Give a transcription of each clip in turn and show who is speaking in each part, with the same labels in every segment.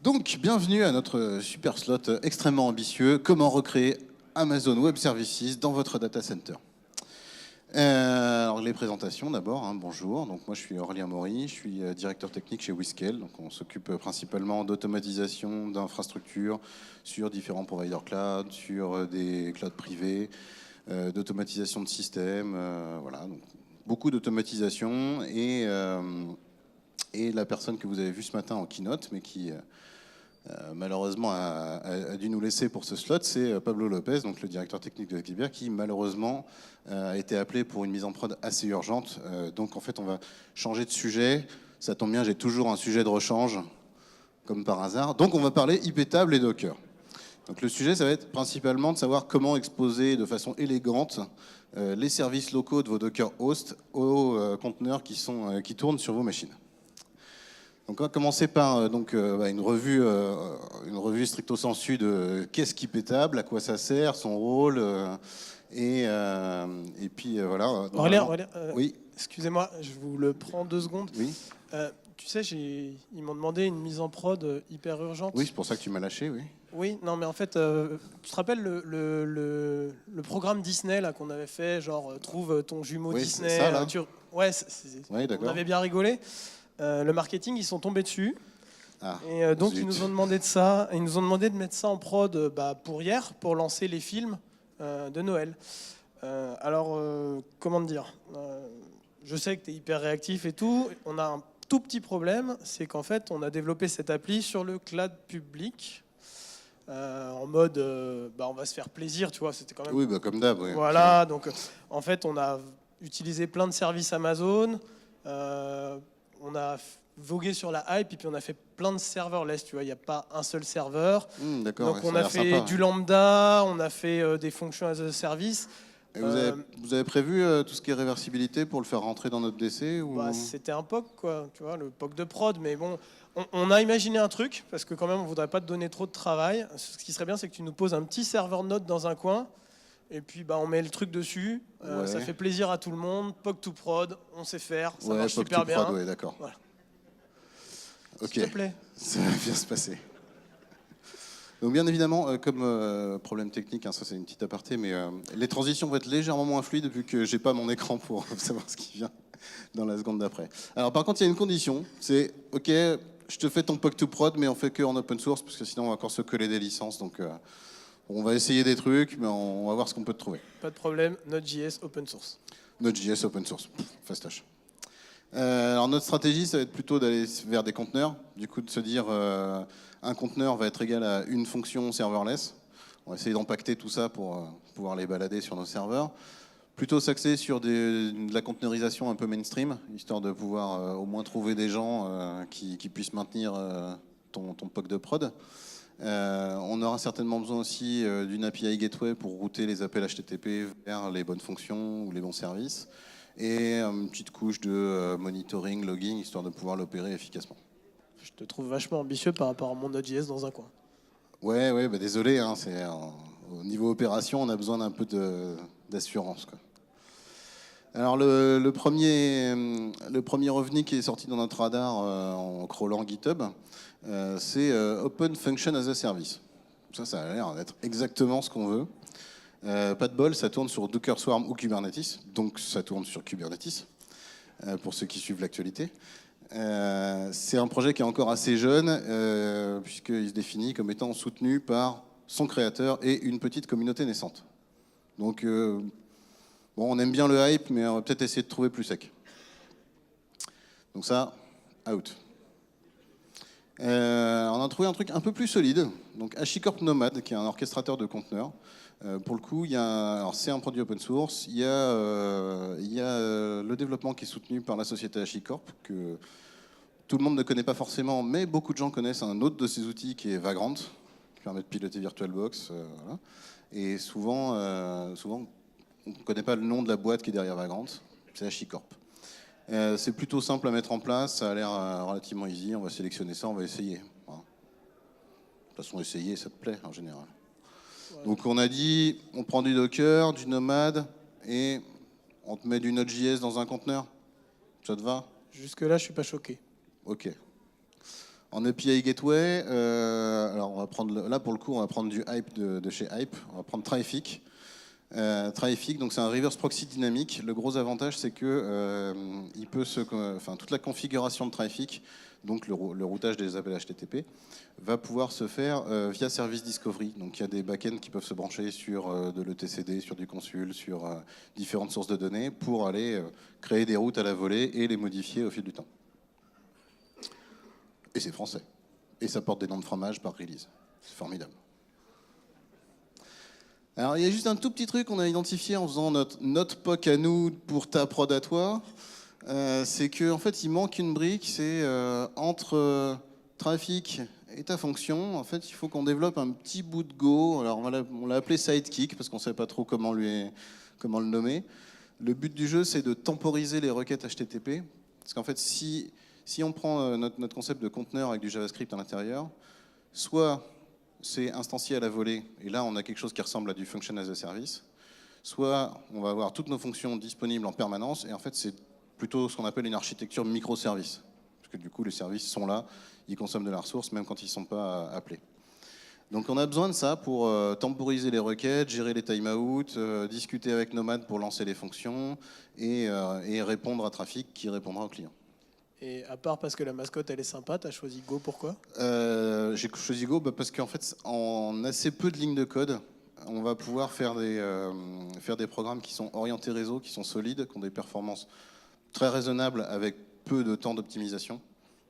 Speaker 1: Donc, bienvenue à notre super slot extrêmement ambitieux. Comment recréer Amazon Web Services dans votre data center? Alors, les présentations d'abord. Bonjour. Donc, moi, je suis Aurélien Maury. Je suis directeur technique chez WeScale. Donc, on s'occupe principalement d'automatisation d'infrastructures sur différents providers cloud, sur des clouds privés, d'automatisation de systèmes. Voilà. Donc, beaucoup d'automatisation et la personne que vous avez vue ce matin en keynote, mais qui malheureusement a dû nous laisser pour ce slot, c'est Pablo Lopez, donc le directeur technique de Xibert, qui malheureusement a été appelé pour une mise en prod assez urgente. Donc en fait, on va changer de sujet. Ça tombe bien, j'ai toujours un sujet de rechange, comme par hasard. Donc on va parler IP table et Docker. Donc le sujet, ça va être principalement de savoir comment exposer de façon élégante les services locaux de vos Docker hosts aux conteneurs qui tournent sur vos machines. Donc on va commencer par une revue stricto sensu de qu'est-ce qu'IP table, à quoi ça sert, son rôle, et puis voilà.
Speaker 2: Aurélien,
Speaker 1: oui.
Speaker 2: Excusez-moi, je vous le prends 2 secondes.
Speaker 1: Oui.
Speaker 2: Tu sais, ils m'ont demandé une mise en prod hyper urgente.
Speaker 1: Oui, c'est pour ça que tu m'as lâché, oui.
Speaker 2: Oui, non, mais en fait, tu te rappelles le programme Disney là qu'on avait fait, genre trouve ton jumeau Disney.
Speaker 1: C'est ça, là.
Speaker 2: Ouais,
Speaker 1: d'accord.
Speaker 2: On avait bien rigolé. Le marketing, ils sont tombés dessus. Et donc
Speaker 1: zut.
Speaker 2: ils nous ont demandé de ça. Ils nous ont demandé de mettre ça en prod pour hier, pour lancer les films de Noël. Comment te dire, je sais que tu es hyper réactif et tout. On a un tout petit problème, c'est qu'en fait, on a développé cette appli sur le cloud public. En mode, on va se faire plaisir, tu vois. C'était quand même.
Speaker 1: Oui, comme d'hab. Oui,
Speaker 2: voilà, donc en fait, on a utilisé plein de services Amazon. On a vogué sur la hype et puis on a fait plein de serverless, tu vois, il n'y a pas un seul serveur.
Speaker 1: D'accord,
Speaker 2: donc on a fait du lambda, on a fait des fonctions as a service.
Speaker 1: Et vous avez prévu tout ce qui est réversibilité pour le faire rentrer dans notre DC ou...
Speaker 2: C'était un POC, quoi, tu vois, le POC de prod, mais bon, on a imaginé un truc, parce que quand même on ne voudrait pas te donner trop de travail. Ce qui serait bien, c'est que tu nous poses un petit serveur Node dans un coin, et puis on met le truc dessus, ça fait plaisir à tout le monde, POC to prod, on sait faire, ça marche
Speaker 1: POC
Speaker 2: super
Speaker 1: to
Speaker 2: bien.
Speaker 1: Prod, ouais, d'accord.
Speaker 2: Voilà.
Speaker 1: Ok,
Speaker 2: s'il te plaît.
Speaker 1: Ça va bien se passer. Donc bien évidemment, comme problème technique, ça c'est une petite aparté, mais les transitions vont être légèrement moins fluides vu que j'ai pas mon écran pour savoir ce qui vient dans la seconde d'après. Alors par contre, il y a une condition, c'est ok, je te fais ton POC to prod, mais on fait que en open source parce que sinon on va encore se coller des licences. Donc on va essayer des trucs, mais on va voir ce qu'on peut te trouver.
Speaker 2: Pas de problème, Node.js open source.
Speaker 1: Node.js open source, fastoche. Alors notre stratégie, ça va être plutôt d'aller vers des conteneurs, du coup de se dire un conteneur va être égal à une fonction serverless. On va essayer d'empacter tout ça pour pouvoir les balader sur nos serveurs. Plutôt s'axer sur de la conteneurisation un peu mainstream, histoire de pouvoir au moins trouver des gens qui puissent maintenir ton POC de prod. On aura certainement besoin aussi d'une API gateway pour router les appels HTTP vers les bonnes fonctions ou les bons services. Et une petite couche de monitoring, logging, histoire de pouvoir l'opérer efficacement.
Speaker 2: Je te trouve vachement ambitieux par rapport à mon Node.js dans un coin.
Speaker 1: Ouais, désolé, au niveau opération, on a besoin d'un peu d'assurance, quoi. Alors le premier revenu qui est sorti dans notre radar en crawlant GitHub, c'est Open Function as a Service. Ça a l'air d'être exactement ce qu'on veut. Pas de bol, ça tourne sur Docker Swarm ou Kubernetes, donc ça tourne sur Kubernetes, pour ceux qui suivent l'actualité. C'est un projet qui est encore assez jeune, puisqu'il se définit comme étant soutenu par son créateur et une petite communauté naissante. Donc, on aime bien le hype, mais on va peut-être essayer de trouver plus sec. Donc ça, out. On a trouvé un truc un peu plus solide, donc HashiCorp Nomad, qui est un orchestrateur de conteneurs. Pour le coup, c'est un produit open source. Il y a le développement qui est soutenu par la société HashiCorp, que tout le monde ne connaît pas forcément, mais beaucoup de gens connaissent un autre de ces outils qui est Vagrant, qui permet de piloter VirtualBox. Voilà. Et souvent, on ne connaît pas le nom de la boîte qui est derrière Vagrant. C'est HashiCorp. C'est plutôt simple à mettre en place, ça a l'air relativement easy. On va sélectionner ça, on va essayer. Voilà. De toute façon, essayer, ça te plaît en général. Ouais. Donc on a dit, on prend du Docker, du Nomad, et on te met du Node.js dans un conteneur. Ça te va?
Speaker 2: Jusque-là, je suis pas choqué.
Speaker 1: Ok. En API Gateway, alors on va prendre là pour le coup, on va prendre du Hype de chez Hype. On va prendre Traffic. Traffic, donc c'est un reverse proxy dynamique. Le gros avantage, c'est que il peut toute la configuration de Traffic, donc le routage des appels HTTP, va pouvoir se faire via Service Discovery. Donc il y a des backends qui peuvent se brancher sur de l'ETCD, sur du consul, sur différentes sources de données pour aller créer des routes à la volée et les modifier au fil du temps. Et c'est français. Et ça porte des noms de fromage par release. C'est formidable. Alors il y a juste un tout petit truc qu'on a identifié en faisant notre POC à nous pour ta prod à toi. C'est qu'en fait il manque une brique, c'est entre Traffic et ta fonction, en fait il faut qu'on développe un petit bout de Go. Alors on l'a appelé Sidekick parce qu'on ne savait pas trop comment le nommer. Le but du jeu, c'est de temporiser les requêtes HTTP. Parce qu'en fait, si on prend notre concept de conteneur avec du JavaScript à l'intérieur, soit c'est instancié à la volée, et là on a quelque chose qui ressemble à du function as a service, soit on va avoir toutes nos fonctions disponibles en permanence, et en fait c'est plutôt ce qu'on appelle une architecture microservice. Parce que du coup les services sont là, ils consomment de la ressource même quand ils ne sont pas appelés. Donc on a besoin de ça pour temporiser les requêtes, gérer les timeouts, discuter avec Nomad pour lancer les fonctions et répondre à Traffic qui répondra au client.
Speaker 2: Et à part parce que la mascotte elle est sympa, t'as choisi Go pourquoi ?
Speaker 1: J'ai choisi Go parce qu'en fait en assez peu de lignes de code, on va pouvoir faire des programmes qui sont orientés réseau, qui sont solides, qui ont des performances très raisonnables avec peu de temps d'optimisation.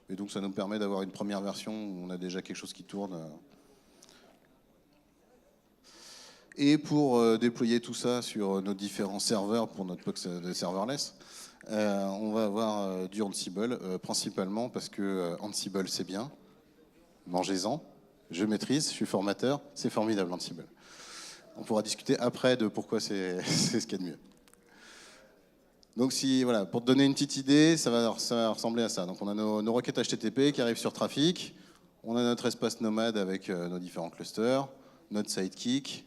Speaker 1: Et donc ça nous permet d'avoir une première version où on a déjà quelque chose qui tourne. Et pour déployer tout ça sur nos différents serveurs pour notre POC de serverless, on va avoir du Ansible, principalement parce que Ansible c'est bien, mangez-en, je maîtrise, je suis formateur, c'est formidable Ansible. On pourra discuter après de pourquoi c'est ce qu'il y a de mieux. Donc voilà, pour te donner une petite idée, ça va ressembler à ça. Donc on a nos requêtes HTTP qui arrivent sur Traffic, on a notre espace Nomad avec nos différents clusters, notre Sidekick,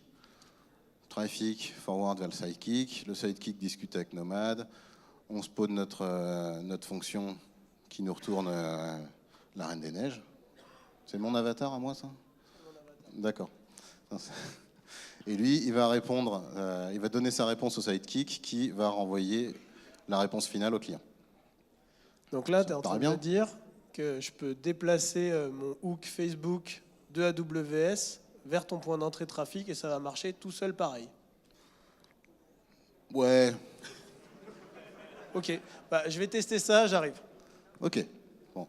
Speaker 1: Traffic, forward vers le Sidekick, le Sidekick discute avec Nomad, on spawn notre fonction qui nous retourne la Reine des Neiges. C'est mon avatar à moi ça ? D'accord. Et lui, il va répondre, il va donner sa réponse au Sidekick qui va renvoyer la réponse finale au client.
Speaker 2: Donc là, tu es en train de me dire que je peux déplacer mon hook Facebook de AWS vers ton point d'entrée Traffic et ça va marcher tout seul pareil.
Speaker 1: Ouais.
Speaker 2: Ok, je vais tester ça, j'arrive.
Speaker 1: Ok, bon.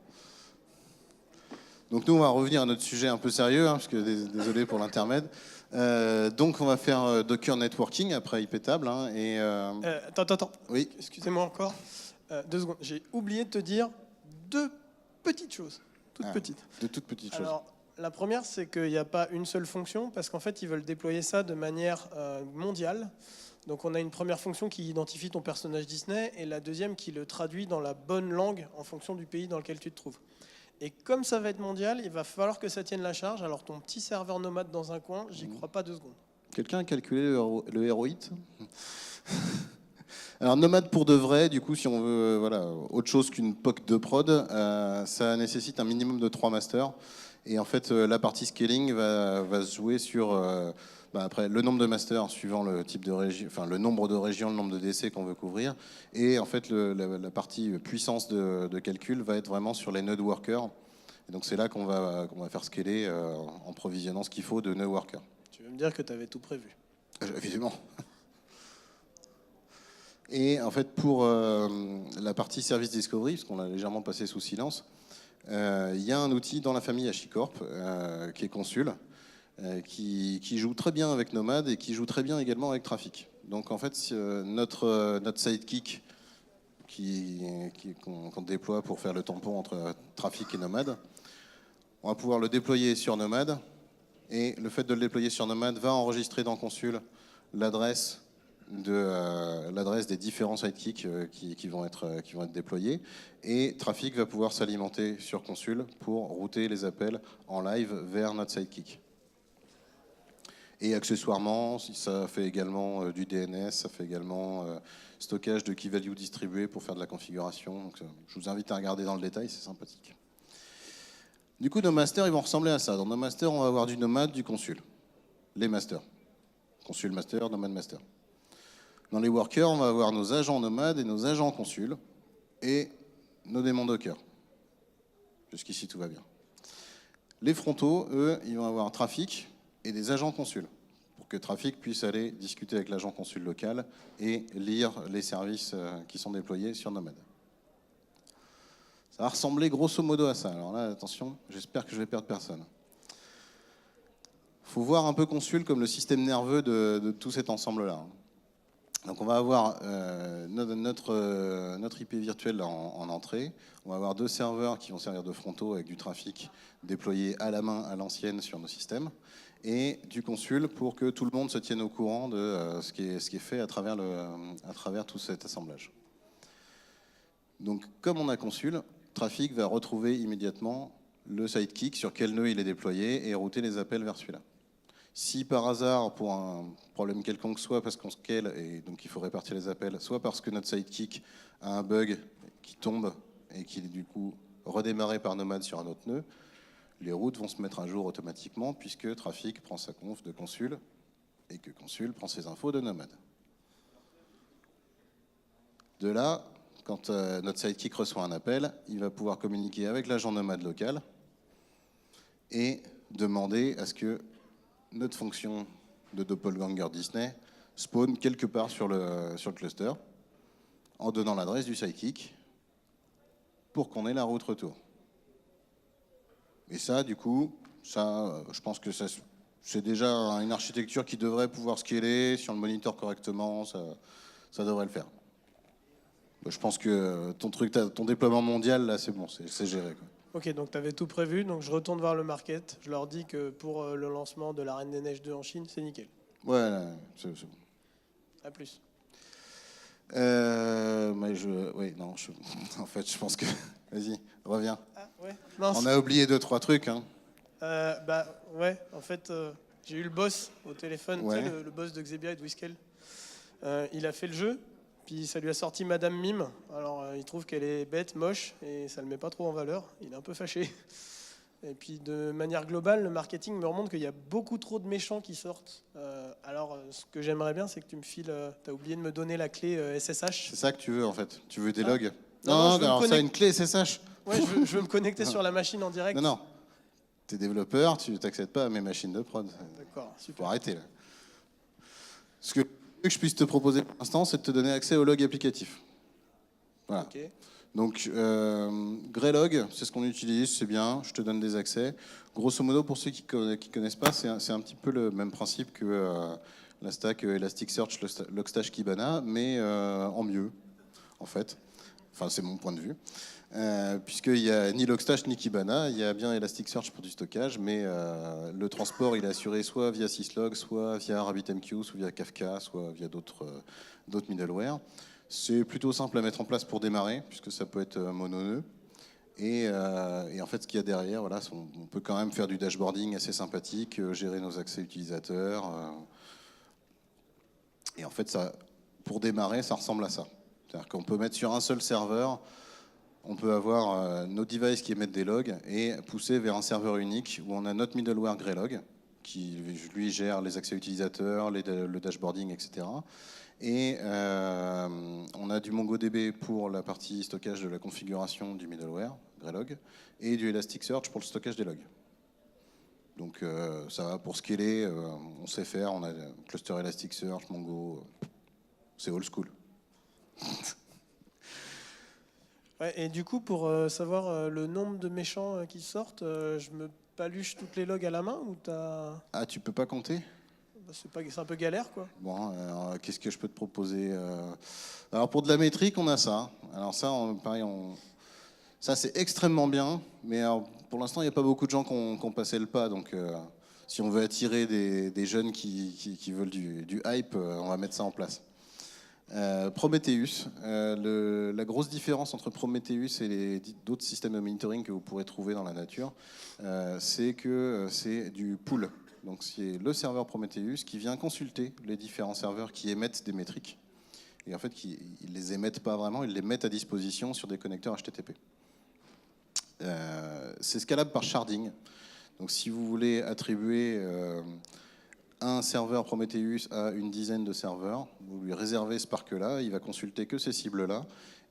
Speaker 1: Donc nous, on va revenir à notre sujet un peu sérieux, parce que désolé pour l'intermède. Donc on va faire Docker Networking après IP-Table.
Speaker 2: Attends.
Speaker 1: Oui.
Speaker 2: Excusez-moi encore. 2 secondes. J'ai oublié de te dire 2 petites choses. Toutes petites.
Speaker 1: De toutes petites choses.
Speaker 2: Alors, la première, c'est qu'il n'y a pas une seule fonction, parce qu'en fait, ils veulent déployer ça de manière mondiale. Donc on a une première fonction qui identifie ton personnage Disney, et la deuxième qui le traduit dans la bonne langue en fonction du pays dans lequel tu te trouves. Et comme ça va être mondial, il va falloir que ça tienne la charge. Alors ton petit serveur Nomad dans un coin, j'y crois pas 2 secondes. Quelqu'un
Speaker 1: a calculé le héroïte? Alors Nomad pour de vrai, du coup, si on veut autre chose qu'une POC de prod, ça nécessite un minimum de 3 masters. Et en fait, la partie scaling va se jouer sur après le nombre de masters suivant le type de région, enfin le nombre de régions, le nombre de DC qu'on veut couvrir. Et en fait, la partie puissance de calcul va être vraiment sur les node workers. Et donc c'est là qu'on va faire scaler en provisionnant ce qu'il faut de node workers.
Speaker 2: Tu veux me dire que tu avais tout prévu?
Speaker 1: Évidemment. Et en fait, pour la partie service discovery, parce qu'on l'a légèrement passé sous silence, il y a un outil dans la famille HashiCorp qui est Consul, qui joue très bien avec Nomad et qui joue très bien également avec Traffic. Donc en fait, notre Sidekick qu'on déploie pour faire le tampon entre Traffic et Nomad, on va pouvoir le déployer sur Nomad, et le fait de le déployer sur Nomad va enregistrer dans Consul l'adresse des différents sidekicks qui vont être déployés, et Traffic va pouvoir s'alimenter sur Consul pour router les appels en live vers notre sidekick. Et accessoirement, ça fait également du DNS, ça fait également stockage de key value distribué pour faire de la configuration. Donc, je vous invite à regarder dans le détail, c'est sympathique. Du coup, nos masters, ils vont ressembler à ça. Dans nos masters, on va avoir du nomade, du consul. Les masters. Consul master, nomade master. Dans les workers, on va avoir nos agents nomades et nos agents consuls et nos démons docker. Jusqu'ici, tout va bien. Les frontaux, eux, ils vont avoir trafic et des agents consuls pour que trafic puisse aller discuter avec l'agent consul local et lire les services qui sont déployés sur Nomad. Ça va ressembler grosso modo à ça. Alors là, attention, j'espère que je vais perdre personne. Il faut voir un peu consul comme le système nerveux de tout cet ensemble-là. Donc on va avoir notre IP virtuel en entrée. On va avoir 2 serveurs qui vont servir de frontaux avec du trafic déployé à la main, à l'ancienne sur nos systèmes. Et du consul pour que tout le monde se tienne au courant de ce qui est fait à travers tout cet assemblage. Donc comme on a consul, trafic va retrouver immédiatement le sidekick sur quel nœud il est déployé et router les appels vers celui-là. Si par hasard, pour un problème quelconque, soit parce qu'on scale et donc il faut répartir les appels, soit parce que notre sidekick a un bug qui tombe et qui est du coup redémarré par Nomad sur un autre nœud, les routes vont se mettre à jour automatiquement puisque trafic prend sa conf de consul et que consul prend ses infos de Nomad. De là, quand notre sidekick reçoit un appel, il va pouvoir communiquer avec l'agent Nomad local et demander à ce que notre fonction de doppelganger Disney spawn quelque part sur le cluster en donnant l'adresse du sidekick pour qu'on ait la route retour. Et ça, du coup, je pense que c'est déjà une architecture qui devrait pouvoir scaler, si on le monitor correctement, ça devrait le faire. Je pense que ton déploiement mondial, là, c'est bon, c'est géré, quoi.
Speaker 2: Ok, donc tu avais tout prévu, donc je retourne voir le market. Je leur dis que pour le lancement de la Reine des Neiges 2 en Chine, c'est nickel.
Speaker 1: Ouais, là, c'est bon.
Speaker 2: À plus.
Speaker 1: En fait, je pense que... Vas-y, reviens.
Speaker 2: Ah, ouais. Non,
Speaker 1: on a oublié 2-3 trucs. Hein.
Speaker 2: Ouais, en fait, j'ai eu le boss au téléphone,
Speaker 1: ouais.
Speaker 2: Tu sais, le boss de Xebia et de Whiskel. Il a fait le jeu, puis ça lui a sorti Madame Mime. Alors, il trouve qu'elle est bête, moche, et ça le met pas trop en valeur. Il est un peu fâché. Et puis, de manière globale, le marketing me remonte qu'il y a beaucoup trop de méchants qui sortent. Alors, ce que j'aimerais bien, c'est que tu me files... T'as oublié de me donner la clé SSH.
Speaker 1: C'est ça que tu veux, en fait. Tu veux des logs.
Speaker 2: Non,
Speaker 1: alors ça, une clé SSH.
Speaker 2: Ouais, je veux me connecter sur la machine en direct.
Speaker 1: Non. T'es développeur, tu t'accèdes pas à mes machines de prod.
Speaker 2: D'accord, super.
Speaker 1: Faut arrêter, là. Ce que je puisse te proposer pour l'instant, c'est de te donner accès au log applicatif. Voilà.
Speaker 2: Okay.
Speaker 1: Donc, Greylog, c'est ce qu'on utilise, c'est bien, je te donne des accès. Grosso modo, pour ceux qui ne connaissent pas, c'est un petit peu le même principe que la stack Elasticsearch, Logstash, Kibana, mais en mieux, en fait. Enfin, c'est mon point de vue. Puisqu'il n'y a ni Logstash ni Kibana, il y a bien Elasticsearch pour du stockage, mais le transport, il est assuré soit via Syslog, soit via RabbitMQ, soit via Kafka, soit via d'autres middleware. C'est plutôt simple à mettre en place pour démarrer, puisque ça peut être mononœud. Et en fait, ce qu'il y a derrière, voilà, on peut quand même faire du dashboarding assez sympathique, gérer nos accès utilisateurs. Et en fait, pour démarrer, ça ressemble à ça. C'est-à-dire qu'on peut mettre sur un seul serveur, on peut avoir nos devices qui émettent des logs et pousser vers un serveur unique où on a notre middleware Greylog, qui lui gère les accès utilisateurs, le dashboarding, etc. Et on a du MongoDB pour la partie stockage de la configuration du middleware, Greylog, et du Elasticsearch pour le stockage des logs. Donc ça va pour scaler, on sait faire, on a cluster Elasticsearch, Mongo, c'est old school.
Speaker 2: Ouais, et du coup, pour savoir le nombre de méchants qui sortent, je me paluche toutes les logs à la main ou t'as...
Speaker 1: Ah, tu peux pas compter ?
Speaker 2: C'est un peu galère, quoi.
Speaker 1: Bon, qu'est-ce que je peux te proposer ? Alors pour de la métrique, on a ça. Alors ça, pareil, ça c'est extrêmement bien, mais alors, pour l'instant, il n'y a pas beaucoup de gens qui ont passé le pas. Donc si on veut attirer des jeunes qui veulent du hype, on va mettre ça en place. Prometheus, la grosse différence entre Prometheus et d'autres systèmes de monitoring que vous pourrez trouver dans la nature, c'est que c'est du pool. Donc c'est le serveur Prometheus qui vient consulter les différents serveurs qui émettent des métriques. Et en fait, ils ne les émettent pas vraiment, ils les mettent à disposition sur des connecteurs HTTP. C'est scalable par sharding. Donc si vous voulez attribuer un serveur Prometheus à une dizaine de serveurs, vous lui réservez ce parc-là, il va consulter que ces cibles-là,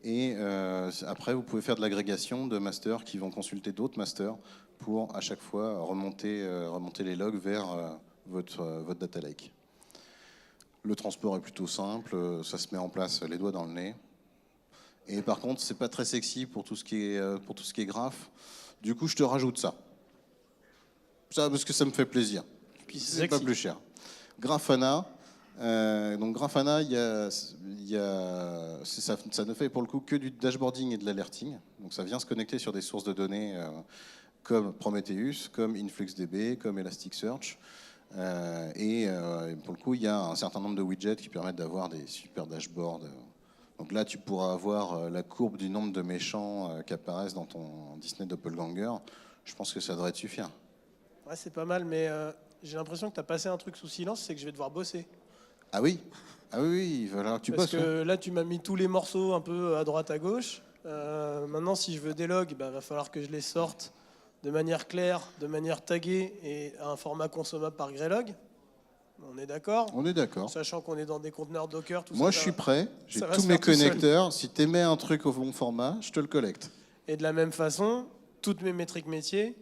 Speaker 1: et après vous pouvez faire de l'agrégation de masters qui vont consulter d'autres masters pour à chaque fois remonter les logs vers votre data lake. Le transport est plutôt simple, ça se met en place les doigts dans le nez. Et par contre, c'est pas très sexy pour tout ce qui est graph. Du coup, je te rajoute ça. Ça, parce que ça me fait plaisir.
Speaker 2: Puis
Speaker 1: C'est pas plus cher. Grafana. Donc Grafana, ça ne fait pour le coup que du dashboarding et de l'alerting. Donc ça vient se connecter sur des sources de données comme Prometheus, comme InfluxDB, comme Elasticsearch. Et pour le coup, il y a un certain nombre de widgets qui permettent d'avoir des super dashboards. Donc là, tu pourras avoir la courbe du nombre de méchants qui apparaissent dans ton Disney Doppelganger. Je pense que ça devrait te suffire.
Speaker 2: Ouais, c'est pas mal, mais j'ai l'impression que tu as passé un truc sous silence, c'est que je vais devoir bosser.
Speaker 1: Ah oui, oui, il va falloir que tu bosses.
Speaker 2: Parce que là, tu m'as mis tous les morceaux un peu à droite, à gauche. Maintenant, si je veux des logs, va falloir que je les sorte de manière claire, de manière taguée et à un format consommable par Greylog. On est d'accord?
Speaker 1: On est d'accord.
Speaker 2: Sachant qu'on est dans des conteneurs Docker, tout ça.
Speaker 1: Moi, je suis prêt. J'ai
Speaker 2: ça va
Speaker 1: tous
Speaker 2: se
Speaker 1: mes
Speaker 2: faire tout seul.
Speaker 1: connecteurs. Si tu émets un truc au bon format, je te le collecte.
Speaker 2: Et de la même façon, toutes mes métriques métiers,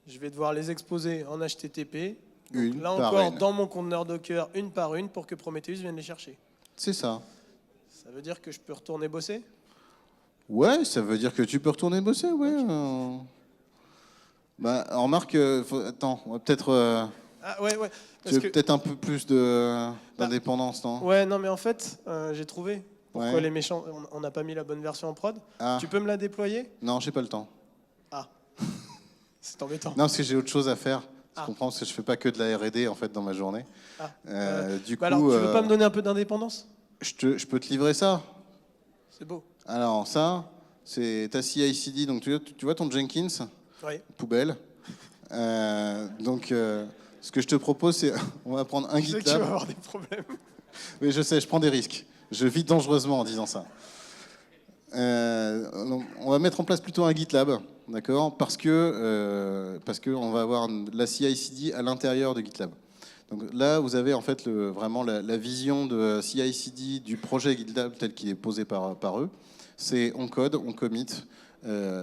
Speaker 2: je vais devoir les exposer en HTTP. Donc
Speaker 1: Une
Speaker 2: là
Speaker 1: par
Speaker 2: encore,
Speaker 1: une.
Speaker 2: dans mon conteneur Docker, une par une, pour que Prometheus vienne les chercher.
Speaker 1: C'est ça.
Speaker 2: Ça veut dire que je peux retourner bosser?
Speaker 1: Ouais, ça veut dire que tu peux retourner bosser, ouais. Bah, remarque, attends, on va peut-être...
Speaker 2: Ah ouais.
Speaker 1: tu veux peut-être un peu plus d'indépendance, non?
Speaker 2: Ouais, non, mais en fait, j'ai trouvé. Pourquoi
Speaker 1: Ouais.
Speaker 2: les méchants, on n'a pas mis la bonne version en prod.
Speaker 1: Ah.
Speaker 2: Tu peux me la déployer?
Speaker 1: Non, j'ai pas le temps.
Speaker 2: Ah, c'est embêtant.
Speaker 1: Non, parce que j'ai autre chose à faire. Tu
Speaker 2: Ah.
Speaker 1: comprends, parce que je fais pas que de la R&D en fait dans ma journée.
Speaker 2: Ah.
Speaker 1: Du coup,
Speaker 2: Alors, tu veux pas me donner un peu d'indépendance?
Speaker 1: je peux te livrer ça.
Speaker 2: C'est beau.
Speaker 1: Alors ça, c'est ta CI/CD. Donc tu vois ton Jenkins,
Speaker 2: Oui.
Speaker 1: poubelle. Donc ce que je te propose, c'est on va prendre un
Speaker 2: Je sais que tu vas
Speaker 1: GitLab.
Speaker 2: avoir des problèmes.
Speaker 1: Oui, je sais, je prends des risques. Je vis dangereusement en disant ça. On va mettre en place plutôt un GitLab, d'accord, parce que on va avoir la CI/CD à l'intérieur de GitLab. Donc là, vous avez en fait vraiment la vision de CI/CD du projet GitLab tel qu'il est posé par eux. C'est on code, on commit,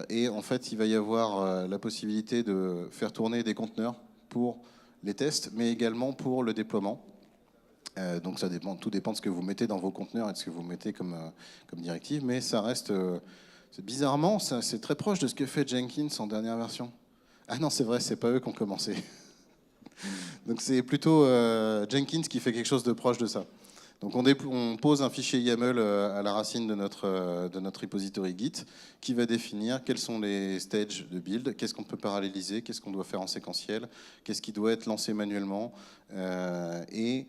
Speaker 1: et en fait, il va y avoir la possibilité de faire tourner des conteneurs pour les tests, mais également pour le déploiement. Donc ça dépend, tout dépend de ce que vous mettez dans vos conteneurs et de ce que vous mettez comme directive, mais ça reste, bizarrement, c'est très proche de ce que fait Jenkins en dernière version. Ah non, c'est vrai, c'est pas eux qui ont commencé. Donc c'est plutôt Jenkins qui fait quelque chose de proche de ça. Donc on pose un fichier YAML à la racine de notre repository Git qui va définir quels sont les stages de build, qu'est-ce qu'on peut paralléliser, qu'est-ce qu'on doit faire en séquentiel, qu'est-ce qui doit être lancé manuellement, et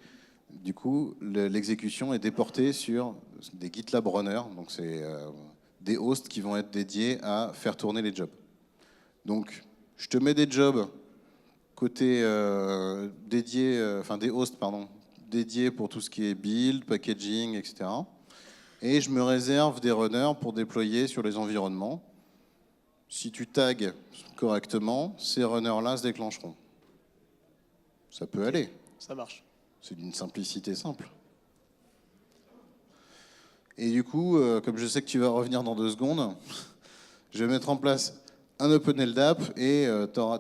Speaker 1: du coup l'exécution est déportée sur des GitLab runners, donc c'est des hosts qui vont être dédiés à faire tourner les jobs. Donc je te mets des jobs côté des hosts, pardon, dédiés pour tout ce qui est build, packaging, etc. Et je me réserve des runners pour déployer sur les environnements. Si tu tags correctement, ces runners-là se déclencheront. Ça peut aller.
Speaker 2: Ça marche.
Speaker 1: C'est d'une simplicité simple. Et du coup, comme je sais que tu vas revenir dans 2 secondes, je vais mettre en place un OpenLDAP et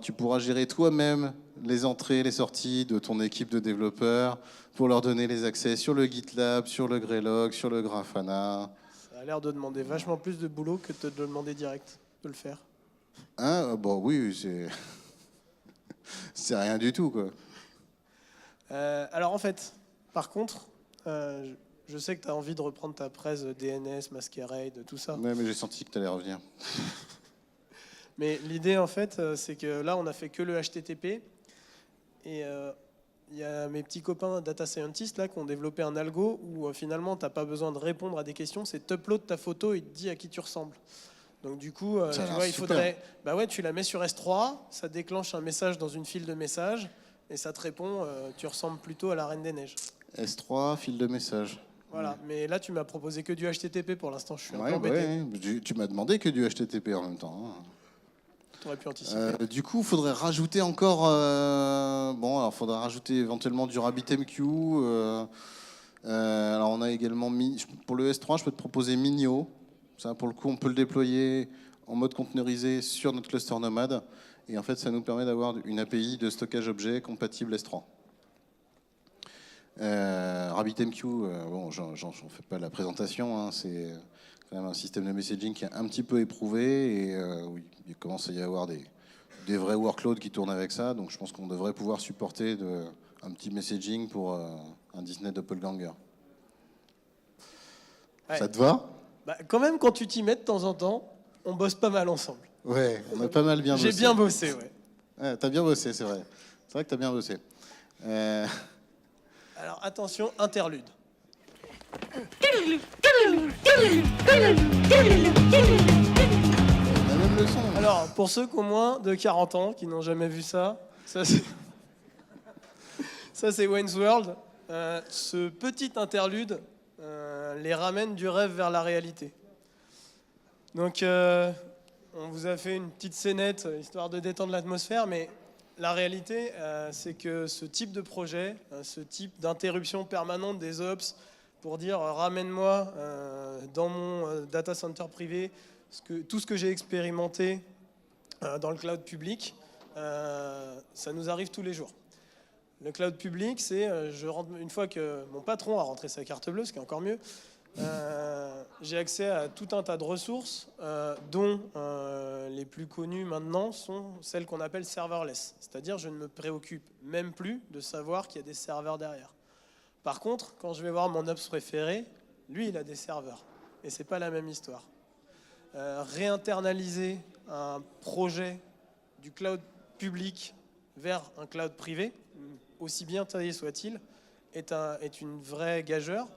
Speaker 1: tu pourras gérer toi-même les entrées, les sorties de ton équipe de développeurs pour leur donner les accès sur le GitLab, sur le Greylog, sur le Grafana.
Speaker 2: Ça a l'air de demander vachement plus de boulot que de demander direct de le faire.
Speaker 1: Hein, bon, oui, c'est rien du tout, quoi.
Speaker 2: Alors en fait, par contre, je sais que tu as envie de reprendre ta presse DNS, Masquerade, tout ça.
Speaker 1: Ouais, mais j'ai senti que tu allais revenir.
Speaker 2: Mais l'idée, en fait, c'est que là, on a fait que le HTTP. Et il y a mes petits copains data scientists là, qui ont développé un algo où finalement, tu n'as pas besoin de répondre à des questions. C'est t'upload ta photo et il te dit à qui tu ressembles. Donc du coup, tu vois, il faudrait... Bah ouais, tu la mets sur S3, ça déclenche un message dans une file de messages et ça te répond, tu ressembles plutôt à la Reine des Neiges.
Speaker 1: S3, fil de message.
Speaker 2: Voilà, mais là, tu m'as proposé que du HTTP pour l'instant. Je suis un peu
Speaker 1: Ouais,
Speaker 2: embêté.
Speaker 1: tu m'as demandé que du HTTP en même temps. Hein.
Speaker 2: Tu aurais pu anticiper.
Speaker 1: Du coup, il faudrait rajouter encore... alors faudrait rajouter éventuellement du RabbitMQ. Alors, on a également... Pour le S3, je peux te proposer Minio. Ça, pour le coup, on peut le déployer en mode conteneurisé sur notre cluster nomade. Et en fait, ça nous permet d'avoir une API de stockage objet compatible S3. RabbitMQ, j'en fais pas la présentation, hein, c'est quand même un système de messaging qui est un petit peu éprouvé et oui, il commence à y avoir des vrais workloads qui tournent avec ça, donc je pense qu'on devrait pouvoir supporter un petit messaging pour un Disney Doppelganger.
Speaker 2: Ouais.
Speaker 1: Ça te va?
Speaker 2: Bah, quand même, quand tu t'y mets de temps en temps, on bosse pas mal ensemble.
Speaker 1: Ouais, on a pas mal bien bossé.
Speaker 2: J'ai bien bossé, ouais.
Speaker 1: Ouais, t'as bien bossé, c'est vrai. C'est vrai que t'as bien bossé.
Speaker 2: Alors attention, interlude.
Speaker 1: On a même le son.
Speaker 2: Alors, pour ceux qui ont moins de 40 ans, qui n'ont jamais vu ça, ça c'est Wayne's World. Ce petit interlude les ramène du rêve vers la réalité. Donc, on vous a fait une petite scénette, histoire de détendre l'atmosphère, mais la réalité, c'est que ce type de projet, ce type d'interruption permanente des ops, pour dire ramène-moi dans mon data center privé tout ce que j'ai expérimenté dans le cloud public, ça nous arrive tous les jours. Le cloud public, c'est une fois que mon patron a rentré sa carte bleue, ce qui est encore mieux, j'ai accès à tout un tas de ressources dont les plus connues maintenant sont celles qu'on appelle serverless. C'est-à-dire je ne me préoccupe même plus de savoir qu'il y a des serveurs derrière. Par contre, quand je vais voir mon ops préféré, lui il a des serveurs. Et c'est pas la même histoire. Réinternaliser un projet du cloud public vers un cloud privé, aussi bien taillé soit-il, est une vraie gageure.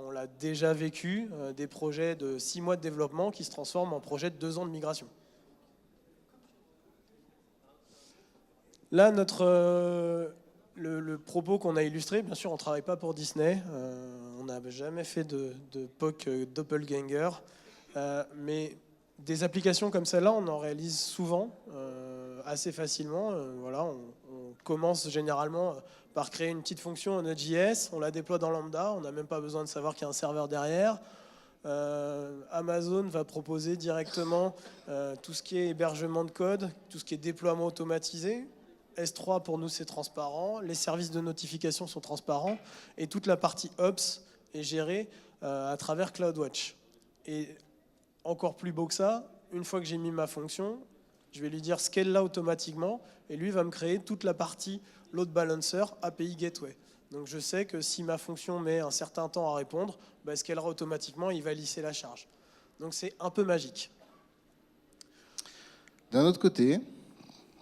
Speaker 2: On l'a déjà vécu, des projets de 6 mois de développement qui se transforment en projets de 2 ans de migration. Là, le propos qu'on a illustré, bien sûr, on ne travaille pas pour Disney, on n'a jamais fait de POC Doppelganger, mais des applications comme celle-là, on en réalise souvent, assez facilement. Voilà, on commence généralement par créer une petite fonction en Node.js, on la déploie dans Lambda, on n'a même pas besoin de savoir qu'il y a un serveur derrière. Amazon va proposer directement tout ce qui est hébergement de code, tout ce qui est déploiement automatisé. S3 pour nous c'est transparent, les services de notification sont transparents et toute la partie Ops est gérée à travers CloudWatch. Et encore plus beau que ça, une fois que j'ai mis ma fonction, je vais lui dire scale là automatiquement et lui va me créer toute la partie load balancer API gateway. Donc je sais que si ma fonction met un certain temps à répondre, bah, scalera automatiquement, il va lisser la charge. Donc c'est un peu magique.
Speaker 1: D'un autre côté,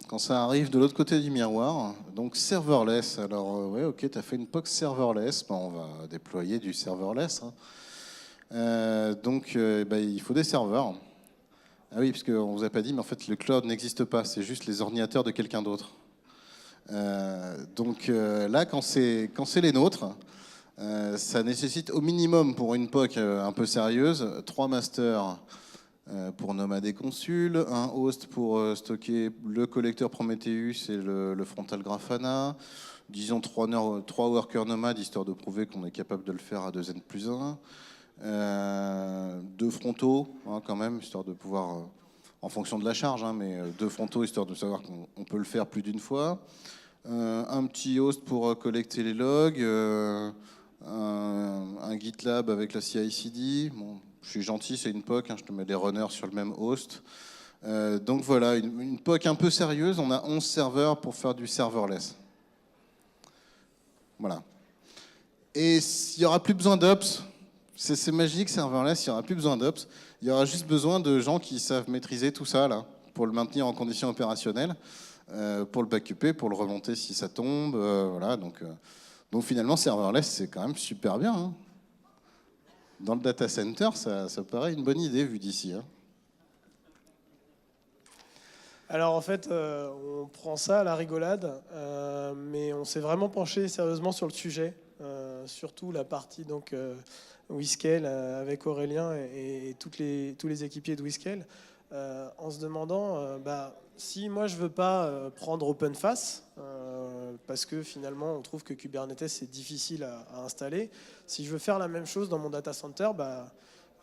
Speaker 1: quand ça arrive de l'autre côté du miroir, donc serverless, alors ouais, ok, tu as fait une POC serverless, ben, on va déployer du serverless. Hein. Il faut des serveurs. Ah oui, parce qu'on ne vous a pas dit, mais en fait le cloud n'existe pas, c'est juste les ordinateurs de quelqu'un d'autre. Là, quand c'est les nôtres, ça nécessite au minimum pour une POC un peu sérieuse, 3 masters pour nomade et consul, un host pour stocker le collecteur Prometheus et le frontal Grafana, disons 3 workers nomades, histoire de prouver qu'on est capable de le faire à 2n+1, 2 frontaux, hein, quand même, histoire de pouvoir, en fonction de la charge, hein, mais 2 frontaux, histoire de savoir qu'on peut le faire plus d'une fois, un petit host pour collecter les logs, un GitLab avec la CI/CD. Bon, je suis gentil, c'est une POC, hein, je te mets des runners sur le même host. Donc voilà, une POC un peu sérieuse. On a 11 serveurs pour faire du serverless. Voilà. Et il n'y aura plus besoin d'ops. C'est magique, serverless, il n'y aura plus besoin d'ops. Il y aura juste besoin de gens qui savent maîtriser tout ça, là, pour le maintenir en conditions opérationnelles, pour le backuper, pour le remonter si ça tombe. Voilà, donc finalement, serverless, c'est quand même super bien. Hein. Dans le data center, ça paraît une bonne idée vu d'ici. Hein.
Speaker 2: Alors en fait, on prend ça à la rigolade, mais on s'est vraiment penché sérieusement sur le sujet, surtout la partie WeScale avec Aurélien et tous les équipiers de WeScale. en se demandant si moi je veux pas prendre OpenFaaS, parce que finalement on trouve que Kubernetes c'est difficile à installer, si je veux faire la même chose dans mon data center,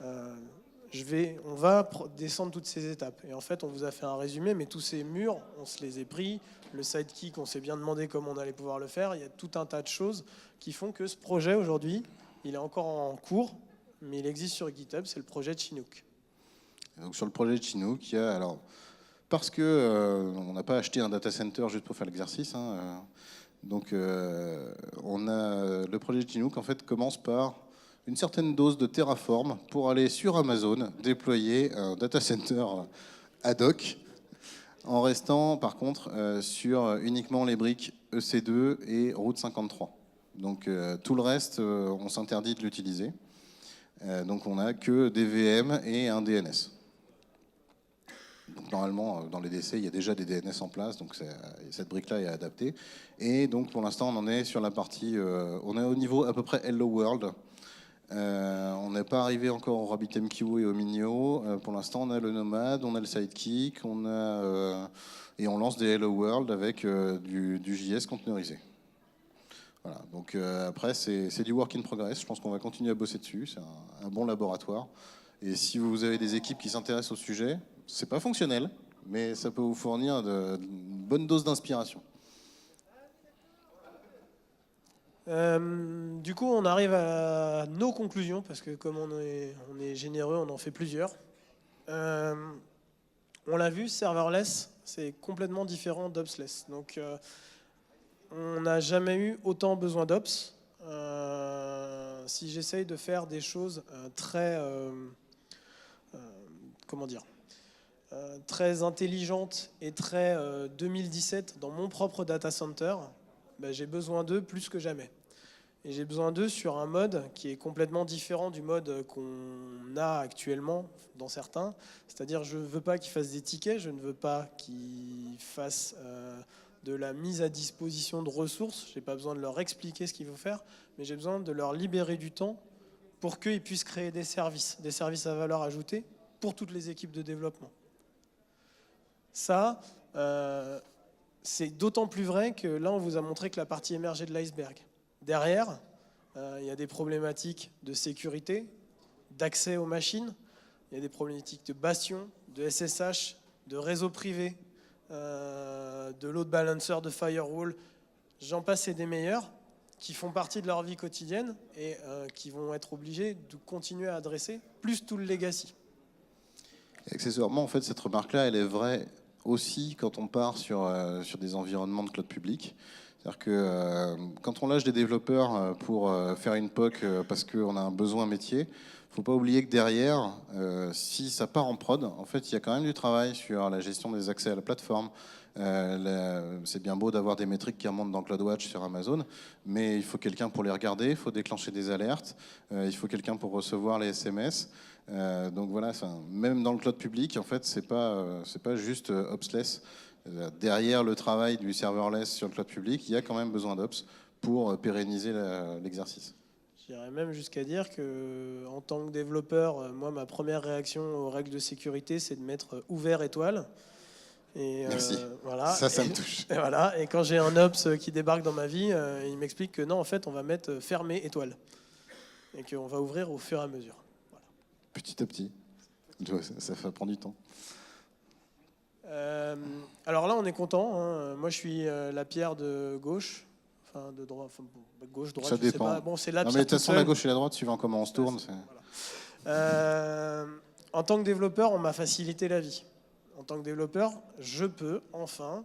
Speaker 2: on va descendre toutes ces étapes. Et en fait, on vous a fait un résumé, mais tous ces murs, on se les est pris. Le sidekick, on s'est bien demandé comment on allait pouvoir le faire. Il y a tout un tas de choses qui font que ce projet, aujourd'hui, il est encore en cours, mais il existe sur GitHub, c'est le projet de Chinook.
Speaker 1: Donc sur le projet de Chinook, il y a, alors, parce que on n'a pas acheté un data center juste pour faire l'exercice, donc on a le projet de Chinook en fait commence par une certaine dose de Terraform pour aller sur Amazon déployer un data center ad hoc, en restant par contre sur uniquement les briques EC2 et Route 53. Donc tout le reste, on s'interdit de l'utiliser. Donc on n'a que des VM et un DNS. Donc normalement, dans les DC, il y a déjà des DNS en place, donc cette brique-là est adaptée. Et donc pour l'instant, on en est sur la partie, on est au niveau à peu près Hello World. On n'est pas arrivé encore au RabbitMQ et au Minio. Pour l'instant, on a le Nomad, on a le Sidekick, et on lance des Hello World avec du JS containerisé. Voilà. Donc après, c'est du work in progress. Je pense qu'on va continuer à bosser dessus. C'est un bon laboratoire. Et si vous avez des équipes qui s'intéressent au sujet, c'est pas fonctionnel, mais ça peut vous fournir une bonne dose d'inspiration.
Speaker 2: Du coup, on arrive à nos conclusions, parce que comme on est généreux, on en fait plusieurs. On l'a vu, serverless, c'est complètement différent d'opsless. Donc, on n'a jamais eu autant besoin d'ops. Si j'essaye de faire des choses très intelligentes et très 2017 dans mon propre data center, j'ai besoin d'eux plus que jamais. Et j'ai besoin d'eux sur un mode qui est complètement différent du mode qu'on a actuellement dans certains. C'est-à-dire, je ne veux pas qu'ils fassent des tickets, je ne veux pas qu'ils fassent de la mise à disposition de ressources. Je n'ai pas besoin de leur expliquer ce qu'il faut faire, mais j'ai besoin de leur libérer du temps pour qu'ils puissent créer des services à valeur ajoutée pour toutes les équipes de développement. Ça, c'est d'autant plus vrai que là, on vous a montré que la partie émergée de l'iceberg. Derrière, il y a des problématiques de sécurité, d'accès aux machines, il y a des problématiques de bastion, de SSH, de réseau privé, de load balancer, de firewall, j'en passe et des meilleurs, qui font partie de leur vie quotidienne et qui vont être obligés de continuer à adresser, plus tout le legacy.
Speaker 1: Et accessoirement, en fait, cette remarque-là, elle est vraie aussi quand on part sur des environnements de cloud public. C'est-à-dire que quand on lâche des développeurs pour faire une POC parce qu'on a un besoin métier, il ne faut pas oublier que derrière, si ça part en prod, en fait, il y a quand même du travail sur la gestion des accès à la plateforme. C'est bien beau d'avoir des métriques qui remontent dans CloudWatch sur Amazon, mais il faut quelqu'un pour les regarder, il faut déclencher des alertes, il faut quelqu'un pour recevoir les SMS. Donc voilà, même dans le cloud public, en fait, c'est pas juste opsless. Derrière le travail du serverless sur le cloud public, il y a quand même besoin d'ops pour pérenniser l'exercice.
Speaker 2: J'irais même jusqu'à dire que, en tant que développeur, moi, ma première réaction aux règles de sécurité, c'est de mettre ouvert étoile. Et,
Speaker 1: merci.
Speaker 2: Voilà.
Speaker 1: Ça me touche.
Speaker 2: Et, voilà. Et quand j'ai un ops qui débarque dans ma vie, il m'explique que non, en fait, on va mettre fermé étoile. Et qu'on va ouvrir au fur et à mesure. Voilà.
Speaker 1: Petit à petit. Ça prend du temps.
Speaker 2: Alors là, on est content. Hein. Moi, je suis la pierre de gauche. Enfin, de droite. Enfin, gauche, droite,
Speaker 1: ça
Speaker 2: je
Speaker 1: dépend.
Speaker 2: sais pas. Bon, c'est la
Speaker 1: non,
Speaker 2: pierre
Speaker 1: mais de toute façon,
Speaker 2: seule.
Speaker 1: la gauche et la droite, suivant comment on se tourne.
Speaker 2: Voilà. En tant que développeur, on m'a facilité la vie. En tant que développeur, je peux enfin,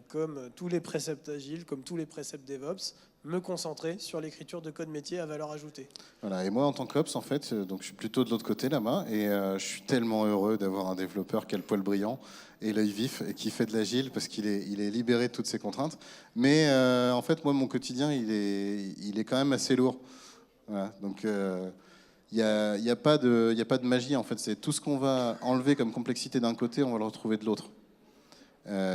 Speaker 2: comme tous les préceptes agiles, comme tous les préceptes DevOps, me concentrer sur l'écriture de code métier à valeur ajoutée.
Speaker 1: Voilà, et moi en tant qu'Ops, en fait, donc je suis plutôt de l'autre côté là-bas, et je suis tellement heureux d'avoir un développeur qui a le poil brillant et l'œil vif et qui fait de l'agile parce qu'il est libéré de toutes ses contraintes. Mais en fait, moi, mon quotidien, il est quand même assez lourd. Voilà, donc il n'y a pas de magie, en fait. C'est tout ce qu'on va enlever comme complexité d'un côté, on va le retrouver de l'autre.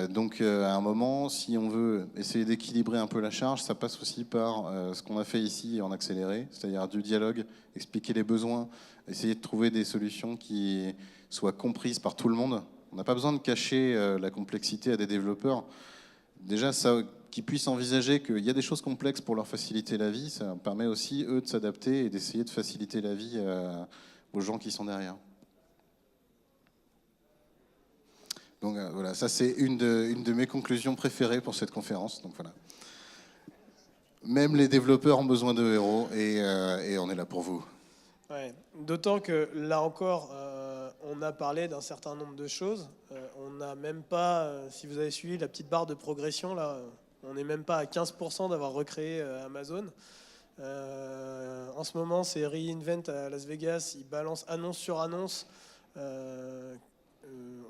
Speaker 1: Donc à un moment, si on veut essayer d'équilibrer un peu la charge, ça passe aussi par ce qu'on a fait ici en accéléré, c'est-à-dire du dialogue, expliquer les besoins, essayer de trouver des solutions qui soit comprise par tout le monde. On n'a pas besoin de cacher la complexité à des développeurs. Déjà, qu'ils puissent envisager qu'il y a des choses complexes pour leur faciliter la vie, ça permet aussi, eux, de s'adapter et d'essayer de faciliter la vie aux gens qui sont derrière. Donc voilà, ça c'est une de mes conclusions préférées pour cette conférence. Donc voilà. Même les développeurs ont besoin de héros et on est là pour vous.
Speaker 2: Ouais. D'autant que là encore, on a parlé d'un certain nombre de choses. On n'a même pas, si vous avez suivi la petite barre de progression, là, on n'est même pas à 15% d'avoir recréé Amazon. En ce moment, c'est reInvent à Las Vegas, ils balancent annonce sur annonce.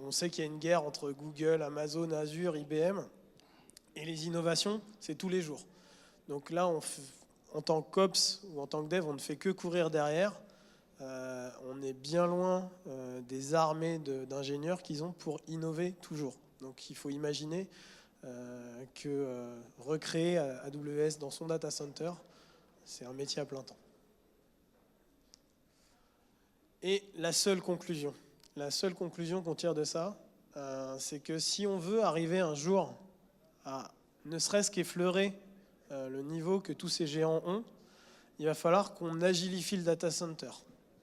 Speaker 2: On sait qu'il y a une guerre entre Google, Amazon, Azure, IBM. Et les innovations, c'est tous les jours. Donc là, en tant qu'ops ou en tant que dev, on ne fait que courir derrière. On est bien loin des armées d'ingénieurs qu'ils ont pour innover toujours. Donc il faut imaginer que recréer AWS dans son data center, c'est un métier à plein temps. Et la seule conclusion qu'on tire de ça, c'est que si on veut arriver un jour à ne serait-ce qu'effleurer le niveau que tous ces géants ont, il va falloir qu'on agilifie le data center,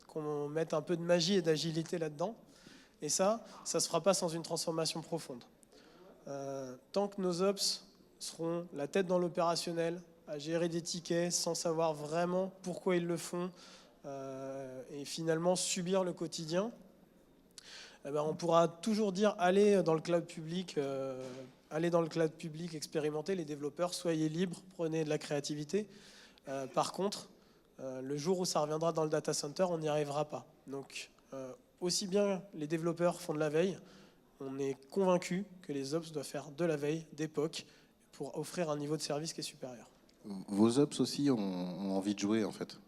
Speaker 2: qu'on mette un peu de magie et d'agilité là-dedans. Et ça ne se fera pas sans une transformation profonde. Tant que nos ops seront la tête dans l'opérationnel, à gérer des tickets sans savoir vraiment pourquoi ils le font, et finalement subir le quotidien, on pourra toujours dire allez dans le cloud public, expérimentez les développeurs, soyez libres, prenez de la créativité. Par contre, le jour où ça reviendra dans le data center, on n'y arrivera pas. Donc, aussi bien les développeurs font de la veille, on est convaincu que les ops doivent faire de la veille d'époque pour offrir un niveau de service qui est supérieur.
Speaker 1: Vos ops aussi ont envie de jouer en fait.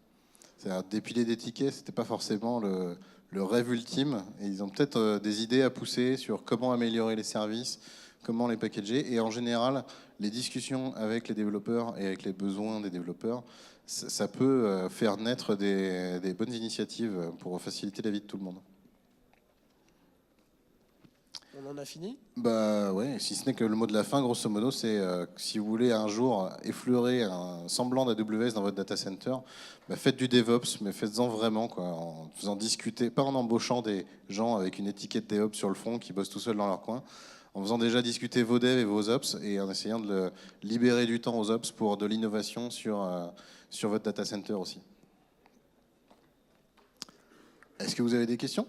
Speaker 1: C'est-à-dire dépiler des tickets, c'était pas forcément le rêve ultime. Et ils ont peut-être des idées à pousser sur comment améliorer les services, comment les packager. Et en général, les discussions avec les développeurs et avec les besoins des développeurs, ça peut faire naître des bonnes initiatives pour faciliter la vie de tout le monde.
Speaker 2: On en a fini ?
Speaker 1: Bah ouais, si ce n'est que le mot de la fin, grosso modo, c'est si vous voulez un jour effleurer un semblant d'AWS dans votre data center, bah faites du DevOps, mais faites-en vraiment, quoi, en faisant discuter, pas en embauchant des gens avec une étiquette DevOps sur le front qui bossent tout seuls dans leur coin, en faisant déjà discuter vos devs et vos ops et en essayant de libérer du temps aux ops pour de l'innovation sur votre data center aussi. Est-ce que vous avez des questions ?